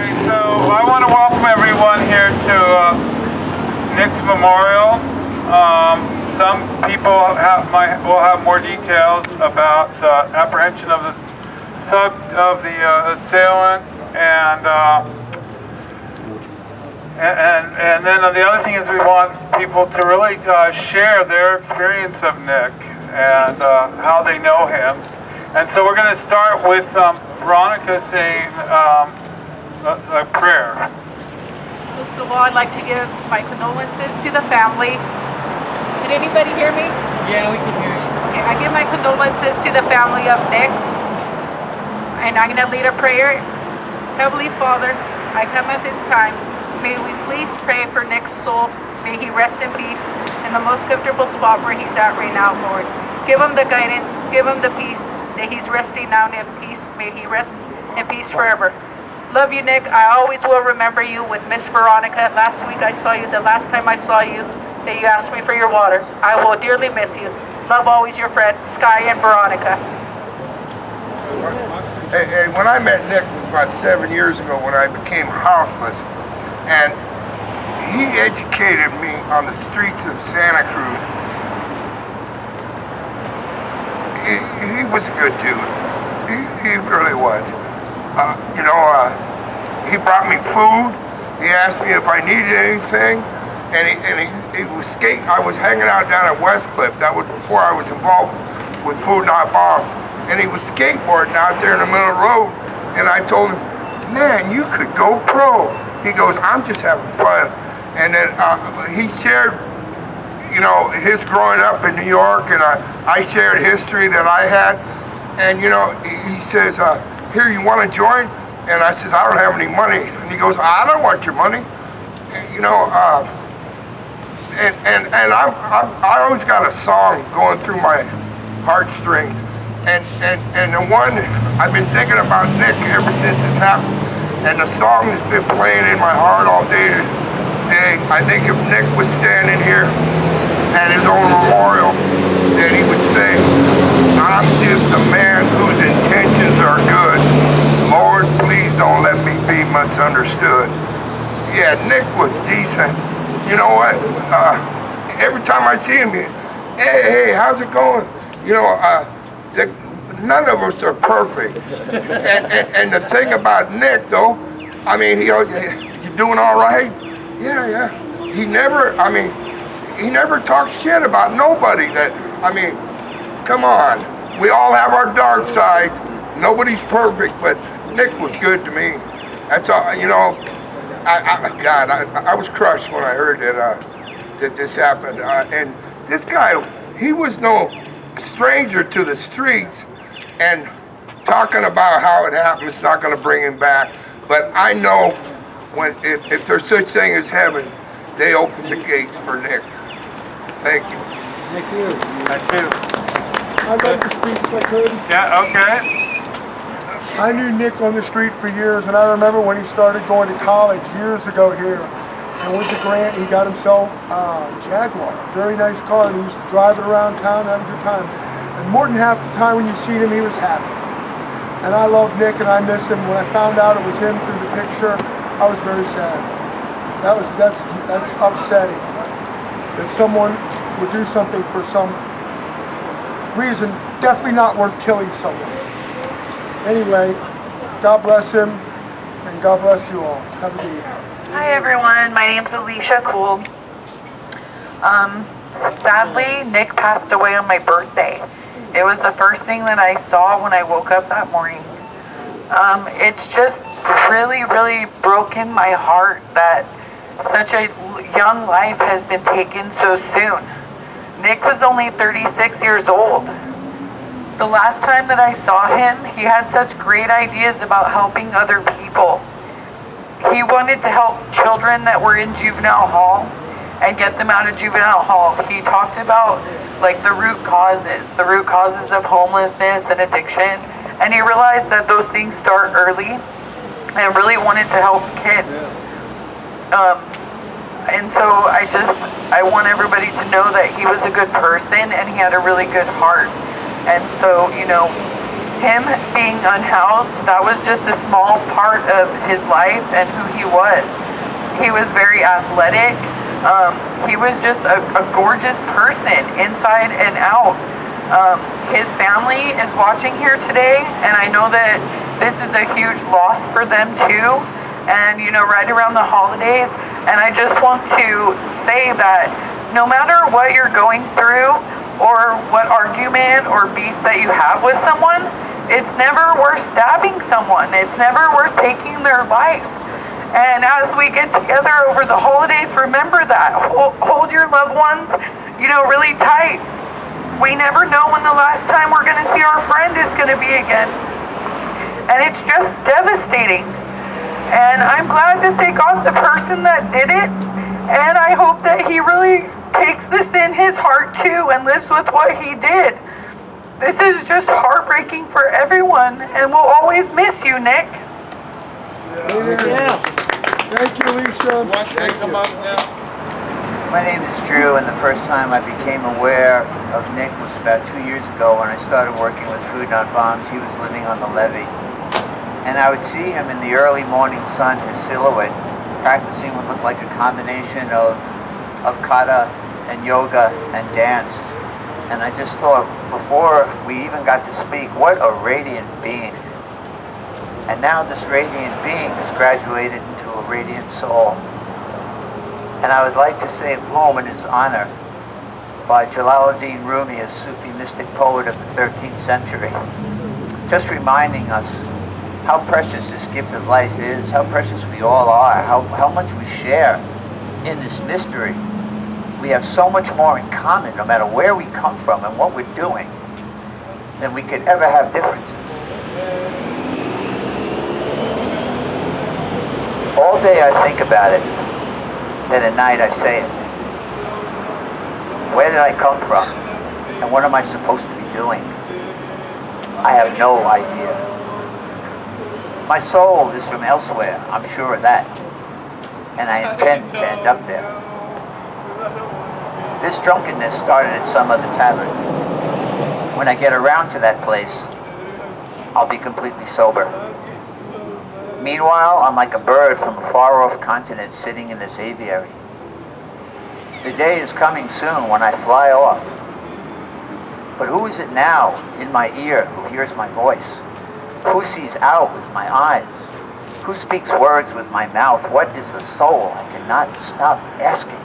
So I want to welcome everyone here to Nick's memorial. Some people will have more details about apprehension of the assailant, and then the other thing is we want people to really share their experience of Nick and how they know him. And so we're going to start with Veronica saying a prayer. First of all, I'd like to give my condolences to the family. Can anybody hear me? Yeah, we can hear you. Okay, I give my condolences to the family of Nick's. And I'm going to lead a prayer. Heavenly Father, I come at this time. May we please pray for Nick's soul. May he rest in peace in the most comfortable spot where he's at right now, Lord. Give him the guidance. Give him the peace that he's resting now in peace. May he rest in peace forever. Love you, Nick. I always will remember you with Miss Veronica. Last week I saw you, the last time I saw you, that you asked me for your water. I will dearly miss you. Love always your friend, Sky and Veronica. Hey, when I met Nick, it was about 7 years ago when I became houseless. And he educated me on the streets of Santa Cruz. He was a good dude. He really was. He brought me food. He asked me if I needed anything. And he was skating. I was hanging out down at Westcliff. That was before I was involved with Food Not Bombs. And he was skateboarding out there in the middle of the road. And I told him, man, you could go pro. He goes, I'm just having fun. And then he shared, his growing up in New York, and I shared history that I had. And, he says, here, you want to join? And I says, I don't have any money. And he goes, I don't want your money. And, I always got a song going through my heartstrings. And the one, I've been thinking about Nick ever since it's happened. And the song has been playing in my heart all day today. I think if Nick was standing here at his own memorial, that he would say, I'm just a man whose intentions are good. Lord, please don't let me be misunderstood. Yeah, Nick was decent. You know what? Every time I see him, hey, how's it going? None of us are perfect. And the thing about Nick, though, I mean, you doing all right? Yeah. He never talked shit about nobody. Come on. We all have our dark sides. Nobody's perfect, but Nick was good to me. That's all, I was crushed when I heard that this happened. And this guy, he was no stranger to the streets, and talking about how it happened is not going to bring him back. But I know if there's such thing as heaven, they open the gates for Nick. Thank you. Thank you. Thank you. I'd like to speak if I could. Yeah, okay. I knew Nick on the street for years, and I remember when he started going to college years ago here. And with the grant, he got himself a Jaguar, a very nice car, and he used to drive it around town, have a good time. And more than half the time when you seen him, he was happy. And I love Nick, and I miss him. When I found out it was him through the picture, I was very sad. That's upsetting. That someone would do something for some reason, definitely not worth killing someone. Anyway, God bless him, and God bless you all. Have a good evening. Hi everyone, my name's Alicia Cool. Sadly, Nick passed away on my birthday. It was the first thing that I saw when I woke up that morning. It's just really, really broken my heart that such a young life has been taken so soon. Nick was only 36 years old. The last time that I saw him, he had such great ideas about helping other people. He wanted to help children that were in juvenile hall and get them out of juvenile hall. He talked about the root causes of homelessness and addiction, and he realized that those things start early and really wanted to help kids. And so I want everybody to know that he was a good person and he had a really good heart. And so, him being unhoused, that was just a small part of his life and who he was. He was very athletic. He was just a gorgeous person inside and out. His family is watching here today, and I know that this is a huge loss for them too. And right around the holidays, and I just want to say that no matter what you're going through or what argument or beef that you have with someone, it's never worth stabbing someone. It's never worth taking their life. And as we get together over the holidays, remember that. Hold your loved ones, really tight. We never know when the last time we're going to see our friend is going to be again. And it's just devastating. And I'm glad that they got the person that did it. And I hope that he really takes this in his heart too and lives with what he did. This is just heartbreaking for everyone. And we'll always miss you, Nick. Yeah. Thank you, Alicia. Thank you. My name is Drew, and the first time I became aware of Nick was about 2 years ago when I started working with Food Not Bombs. He was living on the levee. And I would see him in the early morning sun, his silhouette, practicing what looked like a combination of Kata and Yoga and dance. And I just thought, before we even got to speak, what a radiant being. And now this radiant being has graduated into a radiant soul. And I would like to say a poem in his honor by Jalāl Rūmī, a Sufi mystic poet of the 13th century, just reminding us how precious this gift of life is, how precious we all are, how much we share in this mystery. We have so much more in common, no matter where we come from and what we're doing, than we could ever have differences. All day I think about it, then at night I say it. Where did I come from? And what am I supposed to be doing? I have no idea. My soul is from elsewhere, I'm sure of that. And I intend to end up there. This drunkenness started at some other tavern. When I get around to that place, I'll be completely sober. Meanwhile, I'm like a bird from a far-off continent sitting in this aviary. The day is coming soon when I fly off. But who is it now in my ear who hears my voice? Who sees out with my eyes? Who speaks words with my mouth? What is the soul? I cannot stop asking.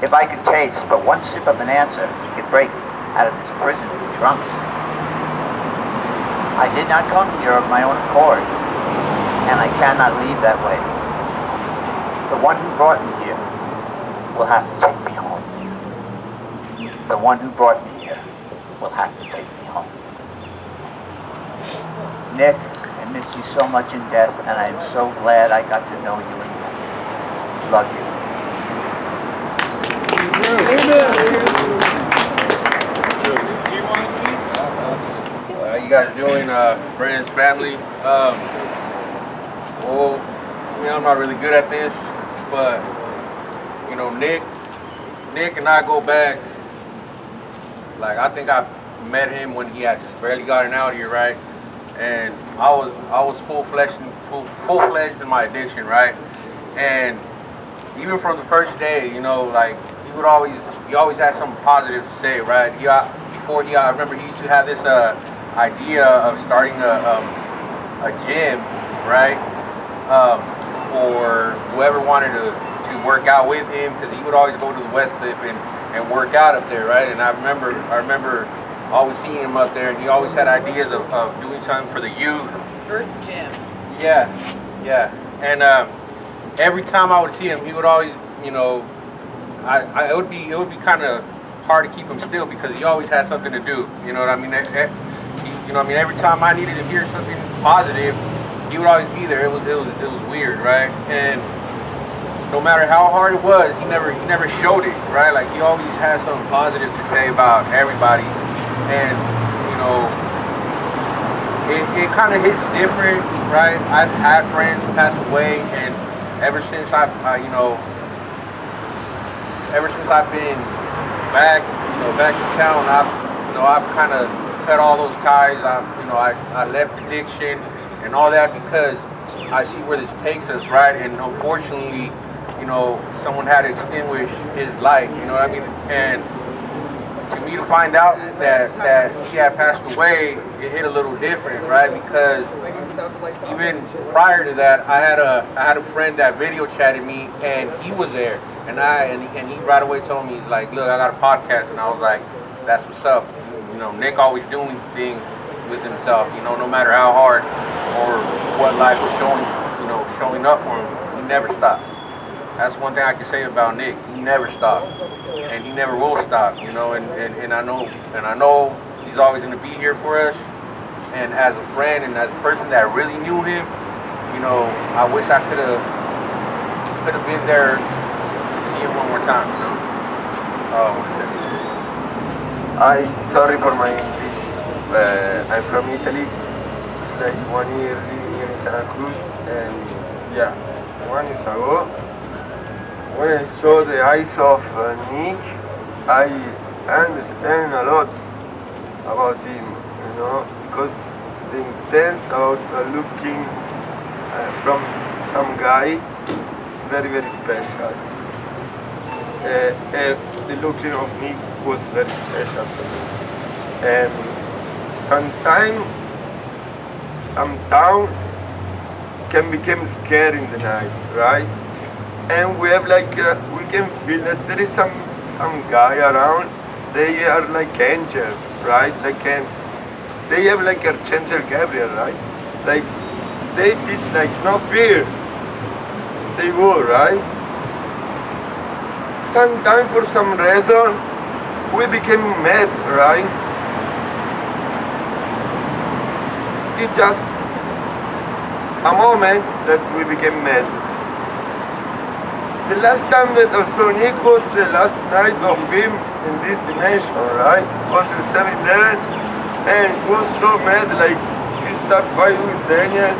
If I could taste but one sip of an answer, I could break out of this prison for drunks. I did not come here of my own accord, and I cannot leave that way. The one who brought me here will have to take me home. The one who brought me here will have to take me home. Nick, I miss you so much in death, and I am so glad I got to know you in life. Love you. How you guys doing, friends, family? Well, I mean, I'm not really good at this, but Nick and I go back. Like, I think I met him when he had just barely gotten out here, right? And I was full-fledged in my addiction, right? And even from the first day, like, he always had something positive to say, right? I remember he used to have this idea of starting a gym, right? For whoever wanted to work out with him, because he would always go to the West Cliff and work out up there, right? And I remember always seeing him up there, and he always had ideas of doing something for the youth. Earth Gym. Yeah. And every time I would see him, he would always, it would be kind of hard to keep him still because he always had something to do. You know what I mean? Every time I needed to hear something positive, he would always be there. It was weird, right? And no matter how hard it was, he never showed it, right? Like, he always had something positive to say about everybody. And it kind of hits different, right? I've had friends pass away, and ever since I've been back in town, I've kind of cut all those ties. I left addiction and all that because I see where this takes us, right? And unfortunately, someone had to extinguish his light, you know what I mean? And to me, to find out that he had passed away, it hit a little different, right? Because even prior to that, I had a friend that video chatted me, and he was there, and he right away told me, he's like, look, I got a podcast, and I was like, that's what's up. Nick always doing things with himself, no matter how hard or what life was showing up for him, he never stopped. That's one thing I can say about Nick. He never stopped, and he never will stop. And I know he's always going to be here for us. And as a friend and as a person that really knew him, I wish I could have been there to see him one more time. Sorry for my English. I'm from Italy. It's like 1 year living here in Santa Cruz, and 1 year ago, when I saw the eyes of Nick, I understand a lot about him, because the intense about looking from some guy is very, very special. The looking of Nick was very special to me. And some town can become scary in the night, right? And we have we can feel that there is some guy around. They are like angel, right? They have like Archangel Gabriel, right? Like they teach no fear, stay good, right? Sometimes for some reason we became mad, right? It's just a moment that we became mad. The last time that I saw Nick was the last night of him in this dimension, right? Was in 7-Eleven, and was so mad, he started fighting with Daniel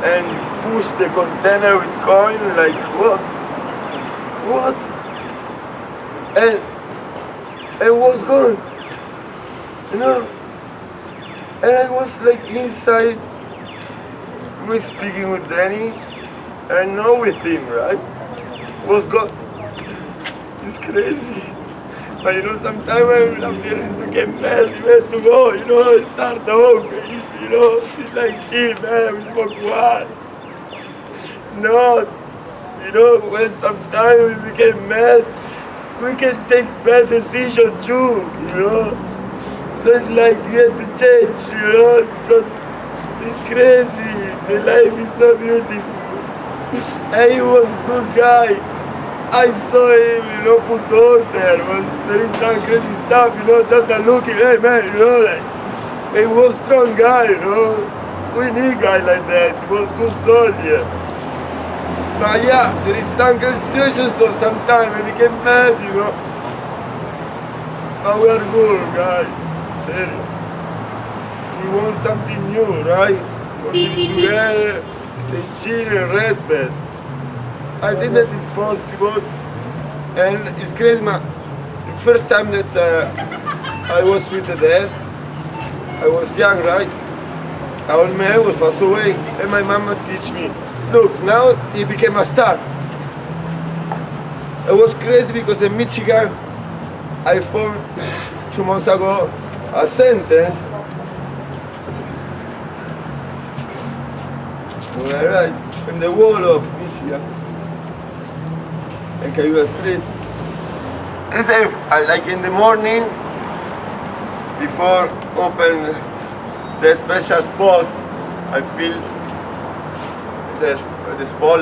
and pushed the container with coin, what? And was gone, And I was inside, we speaking with Danny, and now with him, right? Was gone. It's crazy. But sometimes I feel to get mad, man, to go, start the home, it's chill, man, we smoke one. No, when sometimes we get mad, we can take bad decisions too, So it's we have to change, because it's crazy. The life is so beautiful. And he was a good guy. I saw him, put order. There is some crazy stuff, just a looking, hey man, he was a strong guy, We need a guy like that. He was a good soldier. But there is some crazy situations, so sometimes we get mad, But we are good, guys. Serious. We want something new, right? We want to be together, stay chill and respect. I think that is possible, and it's crazy. The first time that I was with the death, I was young, right? Our man was passed away, and my mama teach me, look, now he became a star. It was crazy because in Michigan, I found 2 months ago a sentence. Right, from the wall of Michigan. And Cayuga Street. And say, in the morning, before open the special spot, I feel the spot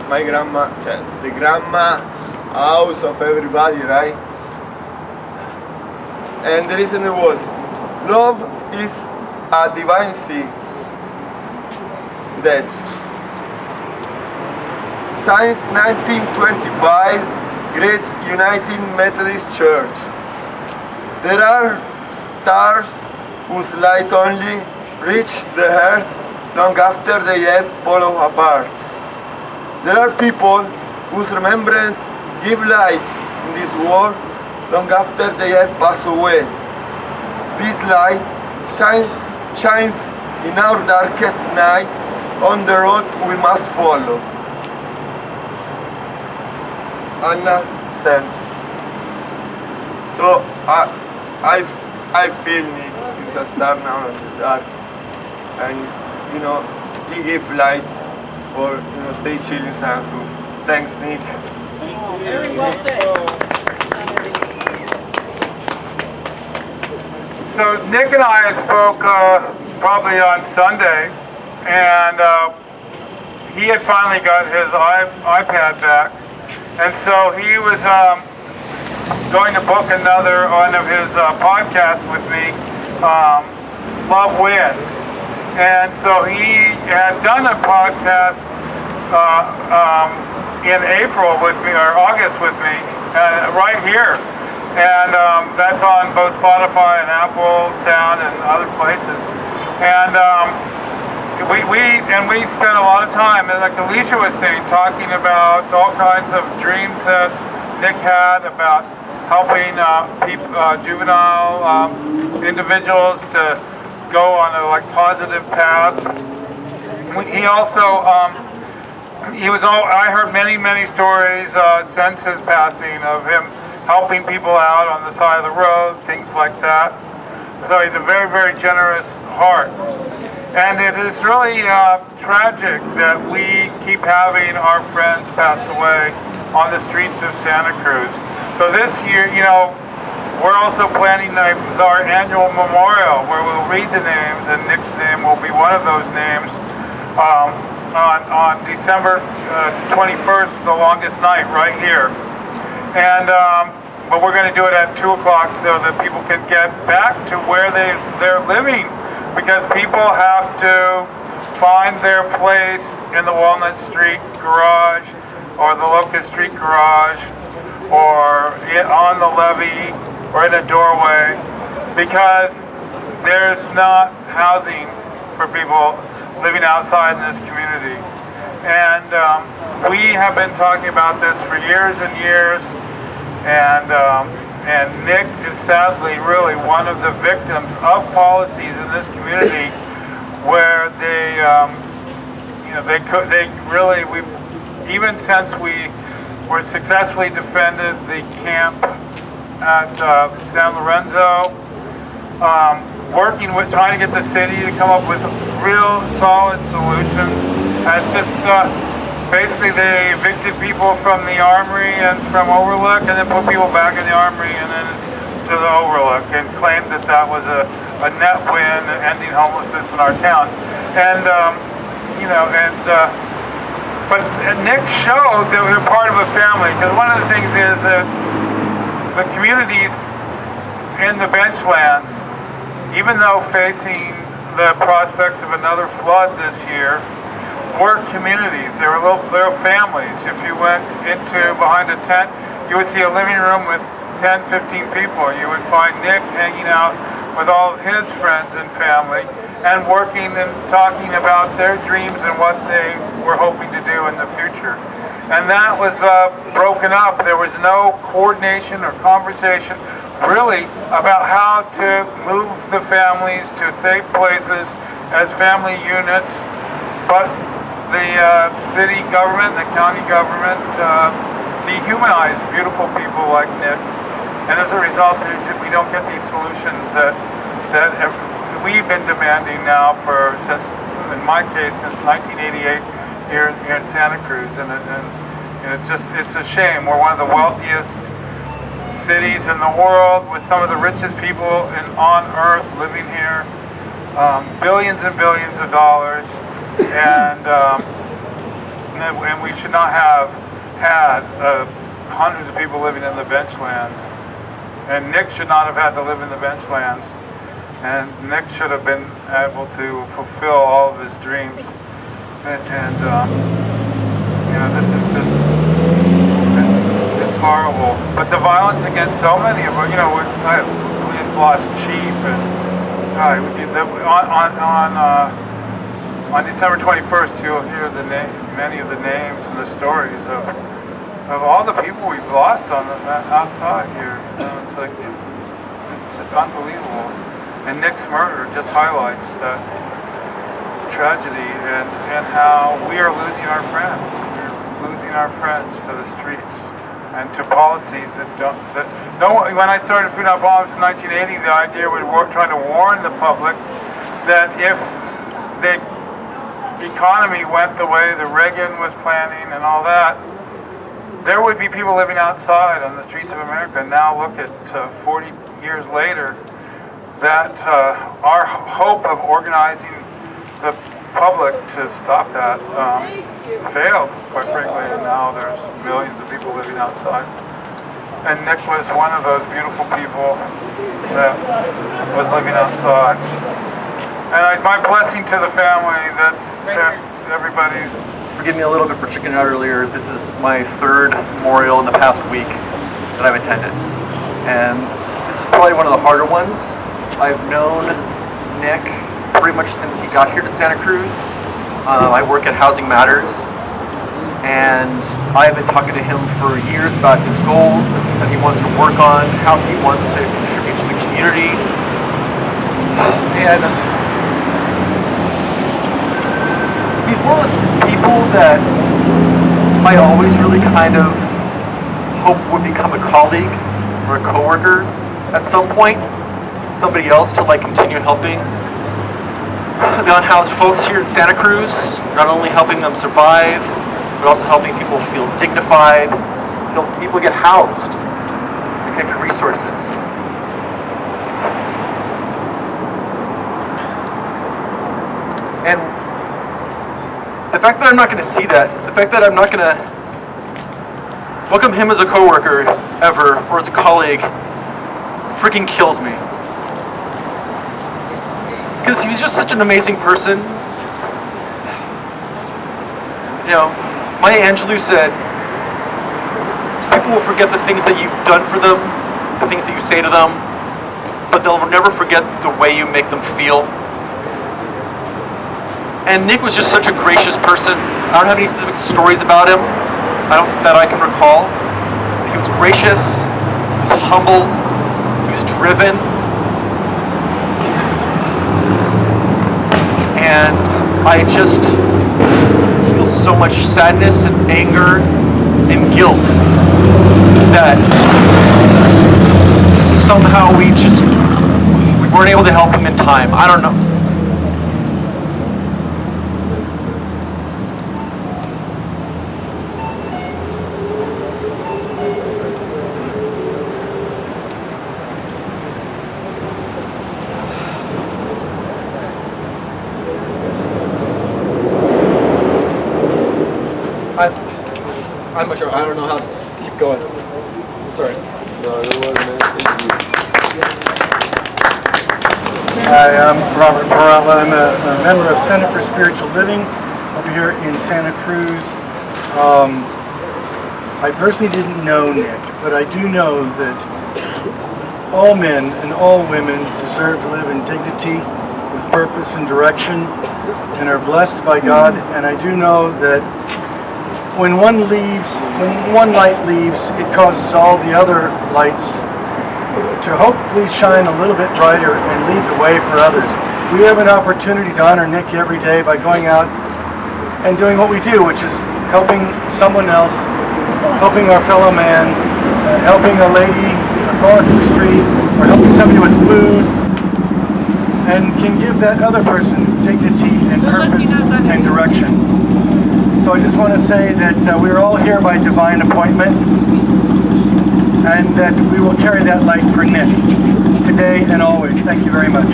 my grandma, the grandma house of everybody, right? And there is in the word, love is a divine thing. That since 1925, Grace United Methodist Church. There are stars whose light only reach the earth long after they have fallen apart. There are people whose remembrance give light in this world long after they have passed away. This light shines in our darkest night. On the road we must follow. Anna sense. So I feel Nick is a star now in the dark, and you know he gave light for stay chill in Santa Cruz. Thanks, Nick. Very well said. So Nick and I spoke probably on Sunday, and he had finally got his iPad back, and so he was going to book another one of his podcasts with me, Love Wins. And so he had done a podcast in April with me, or August with me, right here. And that's on both Spotify and Apple Sound and other places. And we spent a lot of time, and like Alicia was saying, talking about all kinds of dreams that Nick had about helping juvenile individuals to go on a positive path. He also I heard many stories since his passing of him helping people out on the side of the road, things like that. So he's a very generous heart. And it is really tragic that we keep having our friends pass away on the streets of Santa Cruz. So this year, we're also planning our annual memorial where we'll read the names, and Nick's name will be one of those names on December 21st, the longest night, right here. And but we're going to do it at 2 o'clock so that people can get back to where they're living, because people have to find their place in the Walnut Street garage or the Locust Street garage or on the levee or in a doorway, because there's not housing for people living outside in this community. And we have been talking about this for years and years, and Nick is sadly really one of the victims of policies in this community where even since we were successfully defended the camp at San Lorenzo, trying to get the city to come up with real solid solutions. It's just basically they evicted people from the Armory and from Overlook, and then put people back in the Armory and then to the Overlook, and claimed that was a net win, ending homelessness in our town. And but Nick showed that we're part of a family, because one of the things is that the communities in the benchlands, even though facing the prospects of another flood this year, were communities. They were little families. If you went into behind a tent, you would see a living room with 10, 15 people. You would find Nick hanging out with all of his friends and family and working and talking about their dreams and what they were hoping to do in the future. And that was broken up. There was no coordination or conversation really about how to move the families to safe places as family units. But the city government, the county government dehumanized beautiful people like Nick. And as a result, we don't get these solutions that we've been demanding now since, in my case, since 1988 here in Santa Cruz. And it's a shame. We're one of the wealthiest cities in the world, with some of the richest people on earth living here, billions and billions of dollars, and we should not have had hundreds of people living in the benchlands. And Nick should not have had to live in the benchlands. And Nick should have been able to fulfill all of his dreams. And this is just, it's horrible. But the violence against so many of us, we've lost Chief, and on December 21st, you'll hear many of the names and the stories of all the people we've lost on outside here. It's unbelievable. And Nick's murder just highlights that tragedy and how we are losing our friends. We're losing our friends to the streets and to policies that don't. When I started Food Not Bombs in 1980, the idea was trying to warn the public that if the economy went the way that Reagan was planning and all that, there would be people living outside on the streets of America. Now look at 40 years later, that our hope of organizing the public to stop that failed, quite frankly, and now there's millions of people living outside. And Nick was one of those beautiful people that was living outside. And my blessing to the family, that everybody. Forgive me a little bit for chickening out earlier. This is my third memorial in the past week that I've attended. And this is probably one of the harder ones. I've known Nick pretty much since he got here to Santa Cruz. I work at Housing Matters, and I've been talking to him for years about his goals, the things that he wants to work on, how he wants to contribute to the community. And he's one of those people that I always really kind of hope would become a colleague or a coworker at some point. Somebody else to continue helping the unhoused folks here in Santa Cruz, not only helping them survive, but also helping people feel dignified, help people get housed, and connect to resources. And the fact that I'm not going to see that, the fact that I'm not going to welcome him as a coworker ever, or as a colleague, freaking kills me. Because he was just such an amazing person. Maya Angelou said, people will forget the things that you've done for them, the things that you say to them, but they'll never forget the way you make them feel. And Nick was just such a gracious person. I don't have any specific stories about him that I can recall. He was gracious, he was humble, he was driven. And I just feel so much sadness and anger and guilt that somehow we weren't able to help him in time. I don't know. I'm not sure. I don't know how to keep going. I'm sorry. No, I don't want to mention you. Hi, I'm Robert Barala. I'm a member of Center for Spiritual Living over here in Santa Cruz. I personally didn't know Nick, but I do know that all men and all women deserve to live in dignity with purpose and direction and are blessed by God. And I do know that when one light leaves, it causes all the other lights to hopefully shine a little bit brighter and lead the way for others. We have an opportunity to honor Nick every day by going out and doing what we do, which is helping someone else, helping our fellow man, helping a lady across the street, or helping somebody with food, and can give that other person dignity and purpose and direction. So I just want to say that we're all here by divine appointment, and that we will carry that light for Nick today and always. Thank you very much.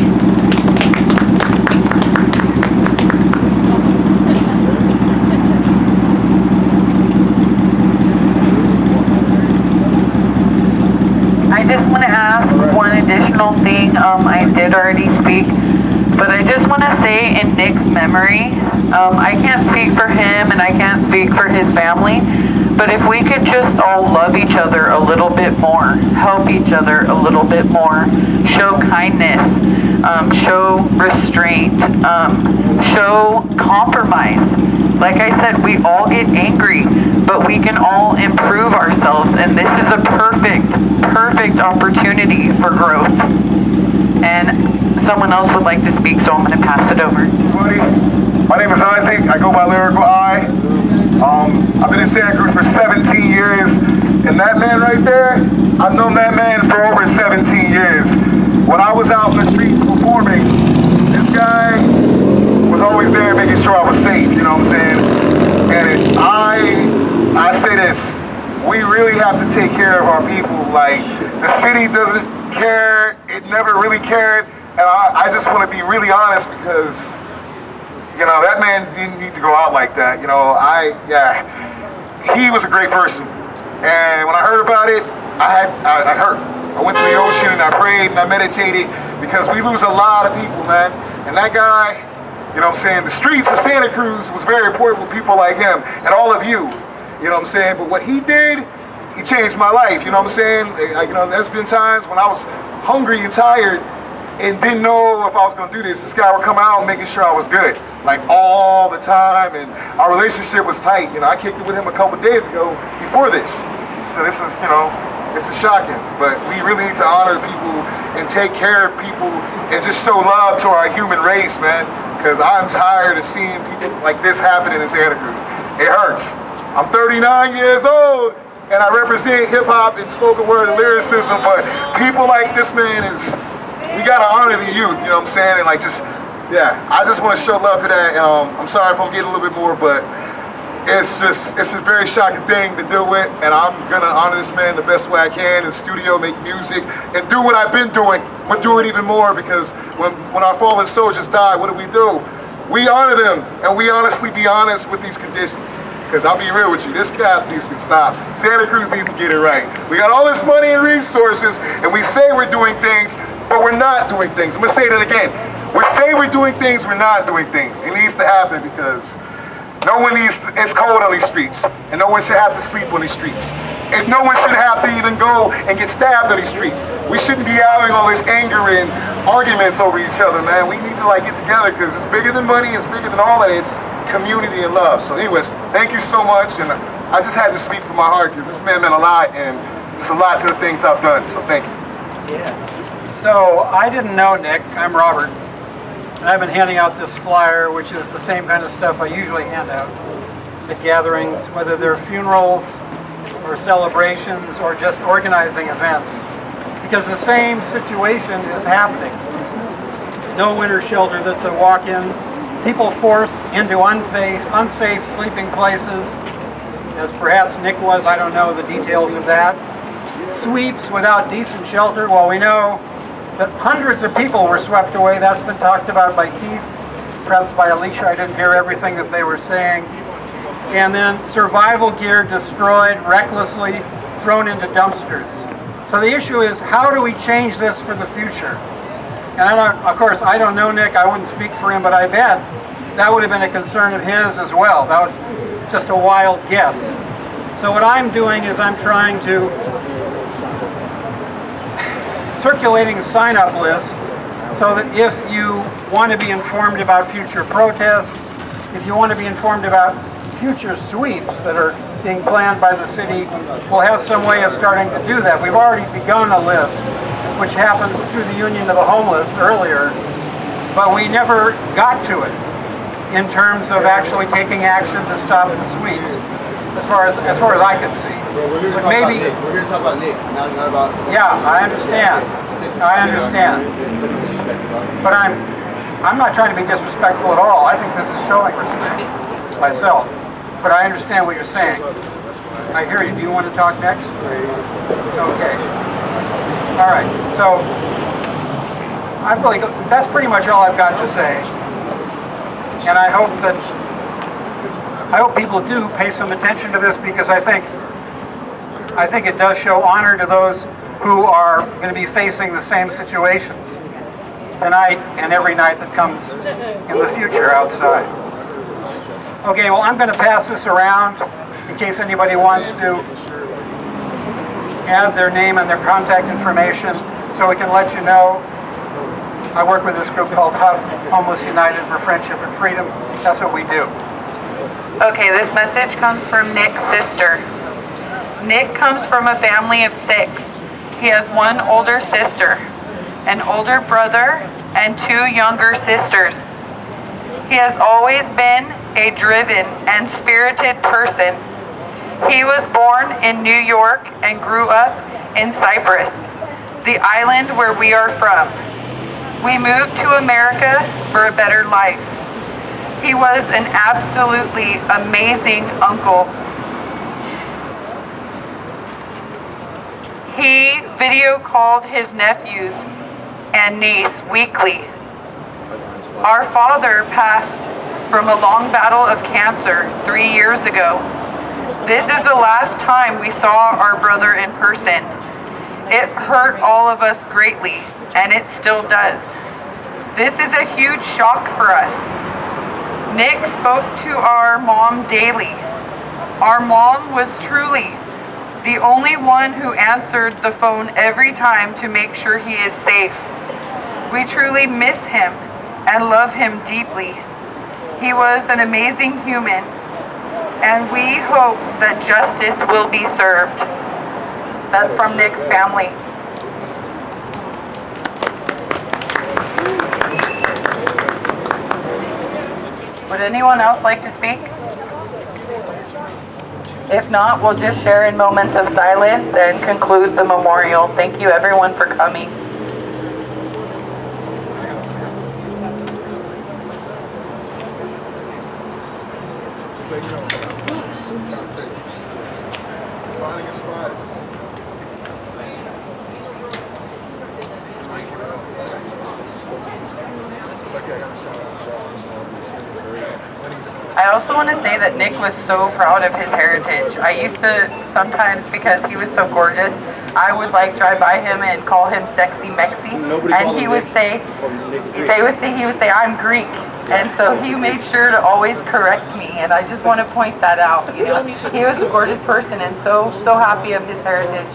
I just want to ask one additional thing. I did already speak, but I just want to say in Nick's memory, I can't speak for him and I can't speak for his family, but if we could just all love each other a little bit more, help each other a little bit more, show kindness, show restraint, show compromise. Like I said, we all get angry, but we can all improve ourselves, and this is a perfect opportunity for growth. And someone else would like to speak, so I'm going to pass it over. My name is Isaac. I go by Lyrical I. I've been in Santa Cruz for 17 years, and that man right there, I've known that man for over 17 years. When I was out in the streets performing, this guy was always there making sure I was safe, you know what I'm saying? And I say this, we really have to take care of our people. Like, the city doesn't care, it never really cared, and I just want to be really honest because, you know, that man didn't need to go out like that. You know, he was a great person. And when I heard about it, I hurt. I went to the ocean and I prayed and I meditated because we lose a lot of people, man. And that guy, you know what I'm saying, the streets of Santa Cruz was very important with people like him and all of you, you know what I'm saying? But what he did, he changed my life, you know what I'm saying? You know, there's been times when I was hungry and tired and didn't know if I was gonna do this. This guy would come out making sure I was good, like all the time, and our relationship was tight. You know, I kicked it with him a couple days ago before this. So this is, you know, this is shocking, but we really need to honor people and take care of people and just show love to our human race, man, because I'm tired of seeing people like this happening in Santa Cruz. It hurts. I'm 39 years old, and I represent hip-hop and spoken word and lyricism, but people like this man is, we gotta honor the youth, you know what I'm saying? And like just, yeah, I just want to show love to that. I'm sorry if I'm getting a little bit more, but it's a very shocking thing to deal with, and I'm gonna honor this man the best way I can in the studio, make music, and do what I've been doing, but do it even more, because when our fallen soldiers die, what do? We honor them, and we honestly be honest with these conditions. Because I'll be real with you, this cap needs to stop. Santa Cruz needs to get it right. We got all this money and resources, and we say we're doing things, but we're not doing things. I'm gonna say that again. We say we're doing things, we're not doing things. It needs to happen because no one it's cold on these streets, and no one should have to sleep on these streets. And no one should have to even go and get stabbed on these streets. We shouldn't be having all this anger and arguments over each other, man. We need to like get together because it's bigger than money, it's bigger than all that. It's community and love. So anyways, thank you so much, and I just had to speak from my heart because this man meant a lot, and just a lot to the things I've done, so thank you. Yeah. So I didn't know Nick, I'm Robert. And I've been handing out this flyer, which is the same kind of stuff I usually hand out at gatherings, whether they're funerals or celebrations or just organizing events. Because the same situation is happening. No winter shelter that's a walk-in. People forced into unsafe sleeping places, as perhaps Nick was, I don't know the details of that. Sweeps without decent shelter. Well, we know that hundreds of people were swept away. That's been talked about by Keith, perhaps by Alicia. I didn't hear everything that they were saying. And then survival gear destroyed, recklessly thrown into dumpsters. So the issue is, how do we change this for the future? And of course, I don't know Nick, I wouldn't speak for him, but I bet that would have been a concern of his as well. That was just a wild guess. So what I'm doing is I'm trying to circulating a sign-up list so that if you want to be informed about future protests, if you want to be informed about future sweeps that are being planned by the city, we'll have some way of starting to do that. We've already begun a list, which happened through the Union of the Homeless earlier, but we never got to it in terms of actually taking action to stop the sweep, as far as I can see. But maybe we're here to talk about Nick, not about. Yeah, I understand. But I'm not trying to be disrespectful at all. I think this is showing respect myself. But I understand what you're saying. I hear you. Do you want to talk next? Okay. All right. So that's pretty much all I've got to say. And I hope people do pay some attention to this, because I think it does show honor to those who are going to be facing the same situations tonight and every night that comes in the future outside. Okay, well, I'm going to pass this around in case anybody wants to add their name and their contact information, so we can let you know I work with this group called HUF, Homeless United for Friendship and Freedom. That's what we do. Okay, this message comes from Nick's sister. Nick comes from a family of 6. He has one older sister, an older brother, and 2 younger sisters. He has always been a driven and spirited person. He was born in New York and grew up in Cyprus, the island where we are from. We moved to America for a better life. He was an absolutely amazing uncle. He video called his nephews and niece weekly. Our father passed from a long battle of cancer 3 years ago. This is the last time we saw our brother in person. It hurt all of us greatly, and it still does. This is a huge shock for us. Nick spoke to our mom daily. Our mom was truly the only one who answered the phone every time to make sure he is safe. We truly miss him and love him deeply. He was an amazing human, and we hope that justice will be served. That's from Nick's family. Would anyone else like to speak? If not, we'll just share in moments of silence and conclude the memorial. Thank you everyone for coming. I also want to say that Nick was so proud of his heritage. I used to sometimes, because he was so gorgeous, I would like drive by him and call him Sexy Mexi, and he would say, he would say, I'm Greek. And so he made sure to always correct me, and I just want to point that out. You know, he was a gorgeous person and so happy of his heritage.